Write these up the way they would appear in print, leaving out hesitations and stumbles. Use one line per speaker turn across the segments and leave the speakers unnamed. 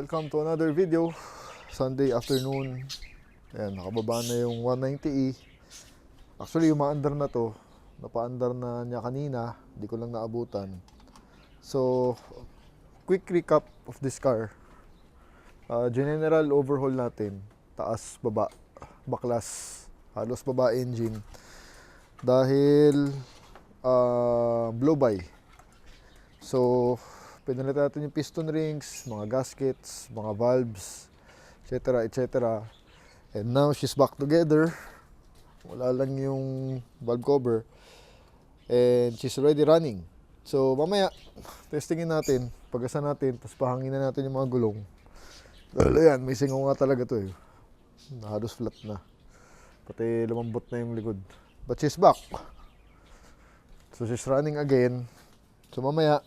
Welcome to another video. Sunday afternoon. Ayan, nakababa na yung 190E. Actually, yung maandar na to, napa-andar na niya kanina. Hindi ko lang naabutan. So, quick recap of this car. General overhaul natin. Taas, baba, baklas, halos baba engine. Dahil blow by. So, pinalitan natin yung piston rings, mga gaskets, mga valves, etc. etc. And now she's back together. Wala lang yung valve cover. And she's already running. So mamaya, testingin natin, pagasan natin, tapos pahanginan natin yung mga gulong. Dahil ayan, may singaw nga talaga to eh. Halos flat na. Pati lumambot na yung likod. But she's back. So she's running again. So mamaya,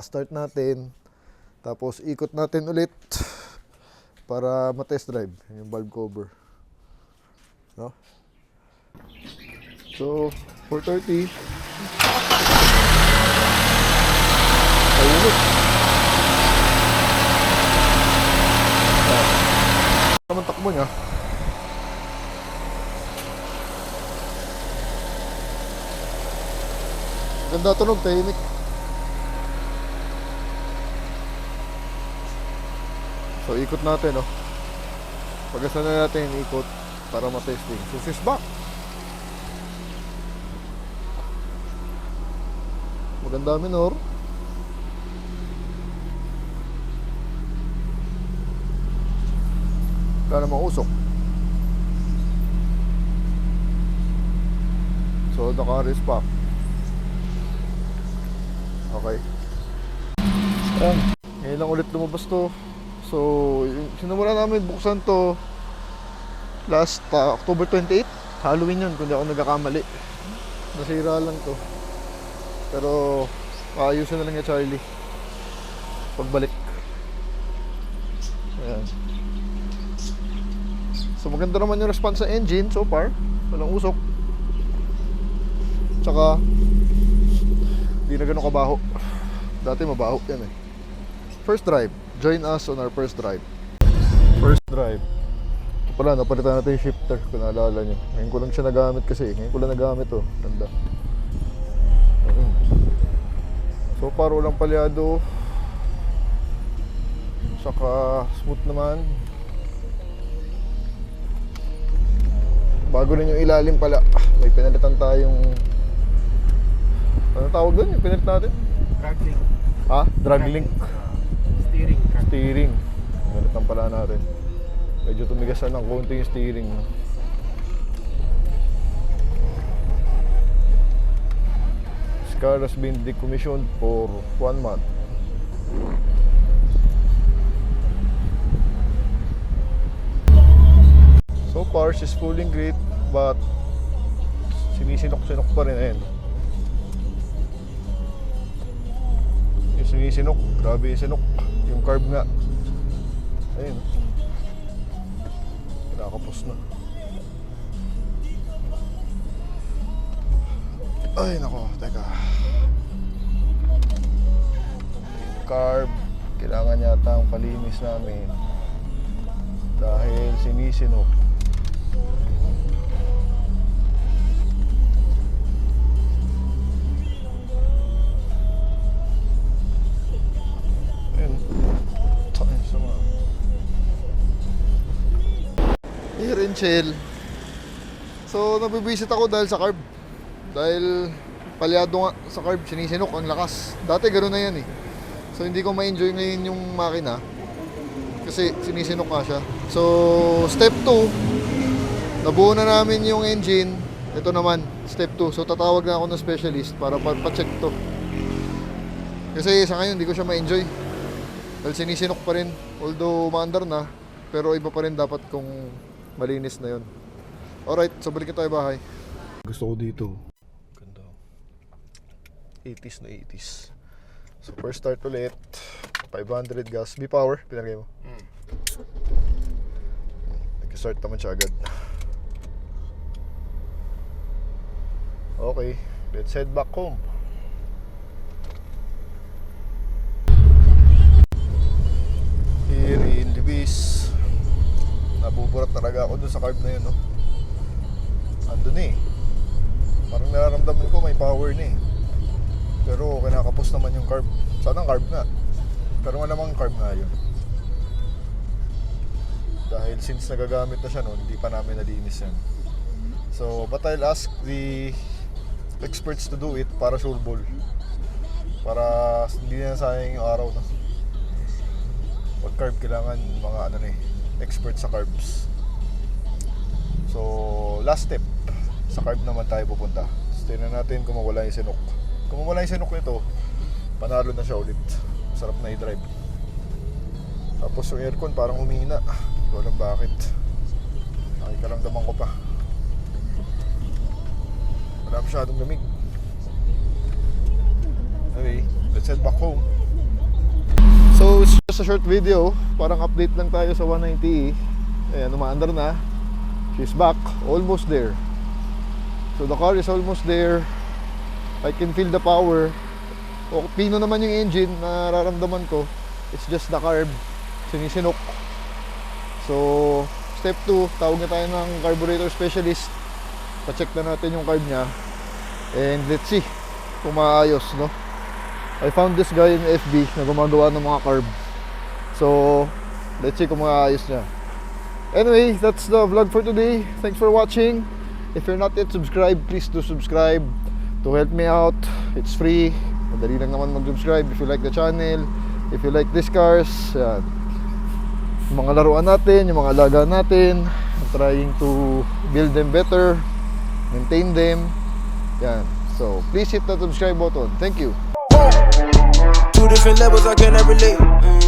start natin, tapos ikot natin ulit para ma-test drive yung valve cover, no? So 430 ayun, naman takbo niya. Ganda tunog, tahimik. So ikot natin, no? Pagasan na natin ikot para ma-testing. So she's back. Maganda minor. Wala namang usok. So the car is back. Okay. Ayan. Ngayon lang ulit lumabas to. So, sinimula namin buksan to last October 28. Halloween yun, kung di ako nagkakamali. Nasira lang to. Pero, ayusin na lang niya Charlie pagbalik. Ayan. So, maganda naman yung response sa engine so far. Walang usok. Tsaka, di na ganun kabaho. Dati mabaho yan eh. First drive. Join us on our first drive. First drive. Ito pala, napalitan natin yung shifter kung naalala nyo. Ngayon ko lang siya nagamit kasi. Ngayon ko lang nagamit to. Ganda. So far walang palyado. Saka smooth naman. Bago rin yung ilalim pala. May pinalitan tayong, ano tawag doon yung pinalit natin?
Drag link.
Ha? Drag link. Steering. Nalitan pala natin. Medyo tumigasan ng konti yung steering. This car has been decommissioned for 1 month. So far, she's pulling great, but sinisinok-sinok pa rin. Ayan. Yung sinisinok, grabe yung sinok. Yung carb nga. Ayun. Nakakapos na. Ay nako, teka. Yung carb, kailangan yata ang palinis namin. Dahil sinisinok. Here in Shell. So nabibisit ako dahil sa carb. Dahil palyado nga sa carb, sinisinok ang lakas. Dati ganoon na yan eh. So hindi ko ma-enjoy ngayon yung makina kasi sinisinok nga siya. So step 2, nabuo na namin yung engine. Ito naman, step 2. So tatawag na ako ng specialist para pa-check to. Kasi sa ngayon hindi ko siya ma-enjoy. Dahil sinisinok pa rin. Although maandar na, pero iba pa rin dapat kung malinis na yun. Alright, so balik tayo bahay. Gusto ko dito. Ganda. 80s na 80s. So first start ulit. 500 gas. B-power, pinagay mo. Nag-start naman siya agad. Okay, let's head back home. Here is nabuburat talaga ako dun sa carb na yun, no? Andun eh. Parang nararamdaman ko may power na eh. Pero kinakapos naman yung carb. Sana carb nga. Pero malamang carb nga yun. Dahil since nagagamit na siya noon, hindi pa namin nalinis yan. So, but I'll ask the experts to do it para sure ball. Para hindi na sayang yung araw, no? Pag carb, kailangan mga ano na eh, expert sa carbs. So, last step, sa carb naman tayo pupunta. So, tingnan natin kung mawala yung sinok. Kung mawala yung sinok nito, panalo na siya ulit. Sarap na i-drive. Tapos yung aircon parang humina. Hindi ko alam bakit. Nakikaramdaman ko pa. Wala masyadong lamig. Anyway, let's head back home. So it's just a short video. Parang update lang tayo sa 190E. Ayan, umaandar na. She's back, almost there. So the car is almost there. I can feel the power. O pino naman yung engine, nararamdaman ko. It's just the carb, sinisinok. So step 2, tawag na tayo ng carburetor specialist. Pa-check na natin yung carb niya. And let's see kung maayos, no? I found this guy in FB na gumagawa ng mga carb. So let's see kung maayos niya. Anyway, that's the vlog for today. Thanks for watching. If you're not yet subscribed, please do subscribe to help me out. It's free. Madali lang naman mag-subscribe if you like the channel. If you like these cars, yan. Yung mga laruan natin, yung mga alaga natin, I'm trying to build them better, maintain them. Yan. So please hit the subscribe button. Thank you.
Two different levels, I cannot relate.